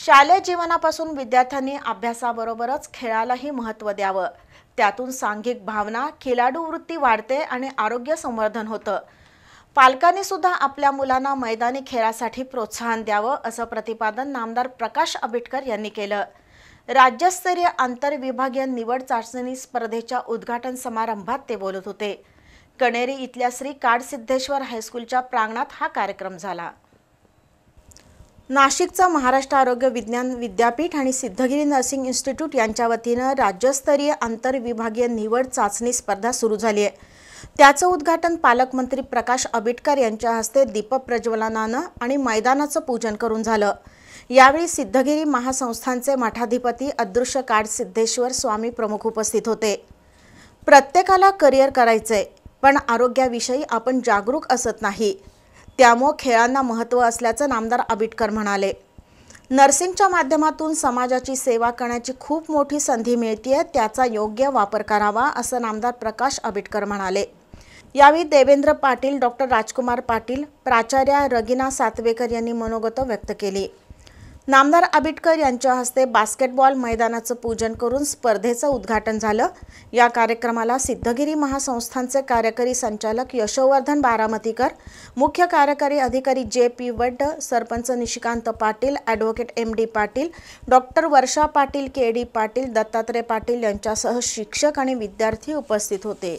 शालेय जीवनापासून विद्यार्थ्यांनी अभ्यासाबरोबरच खेळालाही महत्त्व द्यावं। त्यातून सांघिक भावना, खिलाडू वृत्ती वाढते आणि आरोग्य संवर्धन होतं। पालकांनी सुद्धा आपल्या मुलांना मैदानी खेळासाठी प्रोत्साहन द्यावं, असं प्रतिपादन नामदार प्रकाश आंबेडकर यांनी केलं। राज्यस्तरीय आंतरविभागीय निवड चाचणी स्पर्धेच्या उद्घाटन समारंभात ते बोलत होते। कणेरी इथल्या श्री काडसिद्धेश्वर हायस्कूलच्या प्रांगणात हा कार्यक्रम झाला। नाशिकचा महाराष्ट्र आरोग्य विज्ञान विद्यापीठ आणि सिद्धगिरी नर्सिंग इन्स्टिट्यूट यांच्या वतीनं राज्यस्तरीय आंतरविभागीय निवड चाचणी स्पर्धा सुरू झाली आहे। त्याचं उद्घाटन पालकमंत्री प्रकाश आंबेडकर यांच्या हस्ते दीपक प्रज्वलनानं आणि मैदानाचं पूजन करून झालं। यावेळी सिद्धगिरी महासंस्थानचे मठाधिपती अदृश्य काडसिद्धेश्वर स्वामी प्रमुख उपस्थित होते। प्रत्येकाला करिअर करायचंय, पण आरोग्याविषयी आपण जागरूक असत नाही, त्यामुळे खेळांना महत्त्व असल्याचं नामदार आंबेडकर म्हणाले। नर्सिंगच्या माध्यमातून समाजाची सेवा करण्याची खूप मोठी संधी मिळते, त्याचा योग्य वापर करावा, असं नामदार प्रकाश आंबेडकर म्हणाले। यावेळी देवेंद्र पाटील, डॉक्टर राजकुमार पाटील, प्राचार्या रगिना सातवेकर यांनी मनोगत व्यक्त केली। नामदार आंबेडकर यांच्या हस्ते बास्केटबॉल मैदानाचं पूजन करून स्पर्धेचं उद्घाटन झालं। या कार्यक्रमाला सिद्धगिरी महासंस्थानचे कार्यकारी संचालक यशोवर्धन बारामतीकर, मुख्य कार्यकारी अधिकारी जे.पी. वड्ड, सरपंच Nishikant Patil, advocate M D. Patil, doctor Varsha Patil, K D. Patil, Dattatray Patil यांच्यासह शिक्षक आणि विद्यार्थी उपस्थित होते।